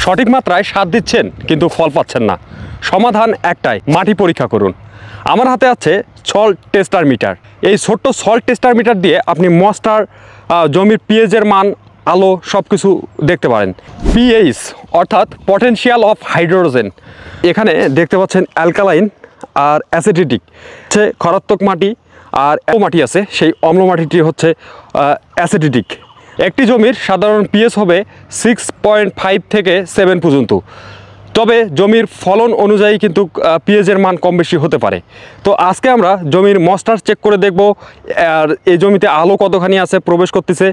সঠিক মাত্রায় সার দিচ্ছেন কিন্তু ফল পাচ্ছেন না। সমাধান একটাই, মাটি পরীক্ষা করুন। আমার হাতে আছে সল্ট টেস্টার মিটার। এই ছোট্ট সল্ট টেস্টার মিটার দিয়ে আপনি মস্টার, জমির পিএইচের মান, আলো সব কিছু দেখতে পারেন। পিএইচ অর্থাৎ পটেনশিয়াল অফ হাইড্রোজেন। এখানে দেখতে পাচ্ছেন অ্যালকালাইন আর অ্যাসিডিক হচ্ছে খরাত্মক মাটি, আর মাটি আছে সেই অম্ল মাটিটি হচ্ছে অ্যাসিডিক। একটি জমির সাধারণ পিএইচ হবে 6.5 থেকে 7 পর্যন্ত। তবে জমির ফলন অনুযায়ী কিন্তু পিএইচের মান কম বেশি হতে পারে। তো আজকে আমরা জমির মস্টার চেক করে দেখব, আর এই জমিতে আলো কতখানি আছে প্রবেশ করতেছে,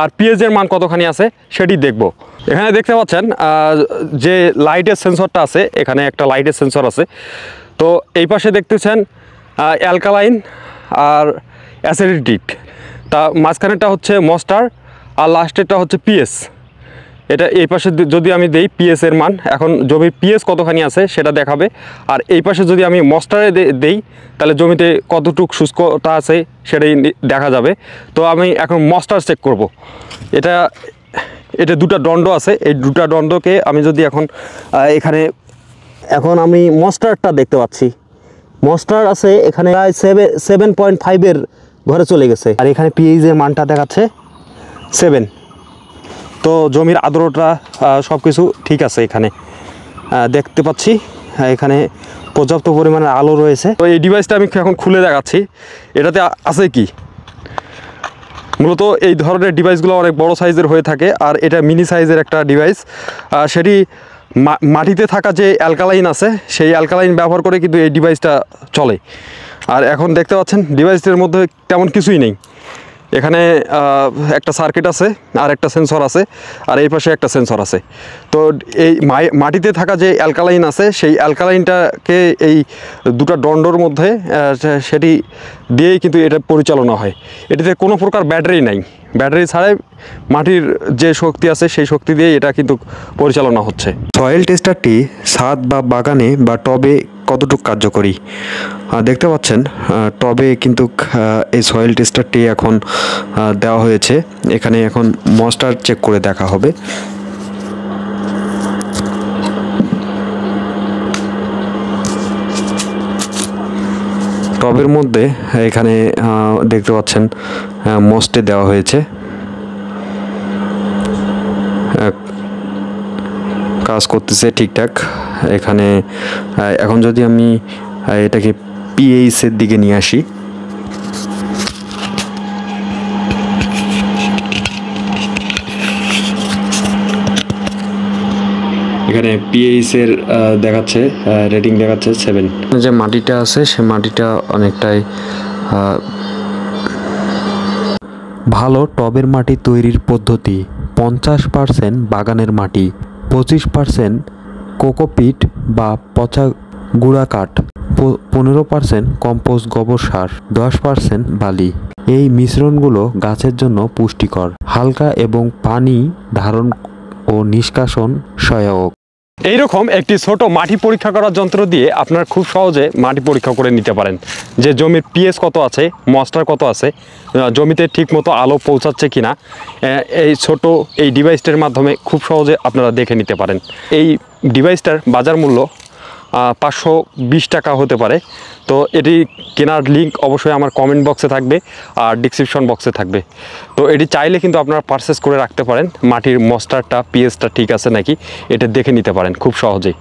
আর পিএইচের মান কতখানি আছে সেটি দেখব। এখানে দেখতে পাচ্ছেন যে লাইটের সেন্সরটা আছে, এখানে একটা লাইটের সেন্সর আছে। তো এই পাশে দেখতেছেন অ্যালকালাইন আর অ্যাসিডিক, তা মাঝখানেরটা হচ্ছে মস্টার আর লাস্টেরটা হচ্ছে পিএইচ। এটা এই পাশে যদি আমি দেই পিএইচের মান, এখন জমির পিএইচ কতখানি আছে সেটা দেখাবে। আর এই পাশে যদি আমি মস্টারে দেই তাহলে জমিতে কতটুকু শুষ্কতা আছে সেটাই দেখা যাবে। তো আমি এখন মস্টার চেক করব। এটা দুটা দণ্ড আছে, এই দুটা দণ্ডকে আমি যদি এখন আমি মস্টারটা দেখতে পাচ্ছি। মস্টার আছে এখানে প্রায় 7.5-এর ঘরে চলে গেছে, আর এখানে পিএইচের মানটা দেখাচ্ছে 7। তো জমির আর্দ্রতা সব কিছু ঠিক আছে। এখানে দেখতে পাচ্ছি এখানে পর্যাপ্ত পরিমাণে আলো রয়েছে। তো এই ডিভাইসটা আমি এখন খুলে দেখাচ্ছি এটাতে আছে কি। মূলত এই ধরনের ডিভাইসগুলো অনেক বড় সাইজের হয়ে থাকে, আর এটা মিনি সাইজের একটা ডিভাইস। সেটি মাটিতে থাকা যে অ্যালকালাইন আছে সেই অ্যালকালাইন ব্যবহার করে কিন্তু এই ডিভাইসটা চলে। আর এখন দেখতে পাচ্ছেন ডিভাইসটির মধ্যে তেমন কিছুই নেই। এখানে একটা সার্কিট আছে, আর একটা সেন্সর আছে, আর এই পাশে একটা সেন্সর আছে। তো এই মাটিতে থাকা যে অ্যালকালাইন আছে সেই অ্যালকালাইনটাকে এই দুটো দণ্ডর মধ্যে সেটি দিয়েই কিন্তু এটা পরিচালনা হয়। এটিতে কোনো প্রকার ব্যাটারি নাই, ব্যাটারি ছাড়াই মাটির যে শক্তি আছে সেই শক্তি দিয়ে এটা কিন্তু পরিচালনা হচ্ছে। সয়েল টেস্টারটি ছাদ বা বাগানে বা টবে কতটুকু কার্যকরী দেখতে পাচ্ছেন। টবে কিন্তু এই সয়েল টেস্টারটি এখন দেওয়া হয়েছে। এখানে এখন মস্টার চেক করে দেখা হবে। টবের মধ্যে এখানে দেখতে পাচ্ছেন মস্টে দেওয়া হয়েছে, কাজ করতেছে ঠিকঠাক। এখানে এখন যদি আমি এটাকে পিএইচের দিকে নিয়ে আসি, এখানে পিএইচের দেখাচ্ছে রেটিং দেখাচ্ছে 7। যে মাটিটা আছে সে মাটিটা অনেকটাই ভালো। টবের মাটি তৈরির পদ্ধতি: 50% বাগানের মাটি, 25% কোকোপিট বা পচা গুঁড়া কাঠ, 15% কম্পোস্ট গোবর সার, 10% বালি। এই মিশ্রণগুলো গাছের জন্য পুষ্টিকর, হালকা এবং পানি ধারণ ও নিষ্কাশন সহায়ক। এইরকম একটি ছোট মাটি পরীক্ষা করার যন্ত্র দিয়ে আপনারা খুব সহজে মাটি পরীক্ষা করে নিতে পারেন, যে জমির পিএইচ কত আছে, মস্টার কত আছে, জমিতে ঠিকমতো আলো পৌঁছাচ্ছে কিনা। এই ছোট এই ডিভাইসটার মাধ্যমে খুব সহজে আপনারা দেখে নিতে পারেন। এই ডিভাইসটার বাজার মূল্য 520 টাকা হতে পারে। তো এটি কেনার লিঙ্ক অবশ্যই আমার কমেন্ট বক্সে থাকবে আর ডিসক্রিপশন বক্সে থাকবে। তো এটি চাইলে কিন্তু আপনারা পারচেস করে রাখতে পারেন। মাটির মস্টারটা পিএইচটা ঠিক আছে নাকি এটা দেখে নিতে পারেন খুব সহজেই।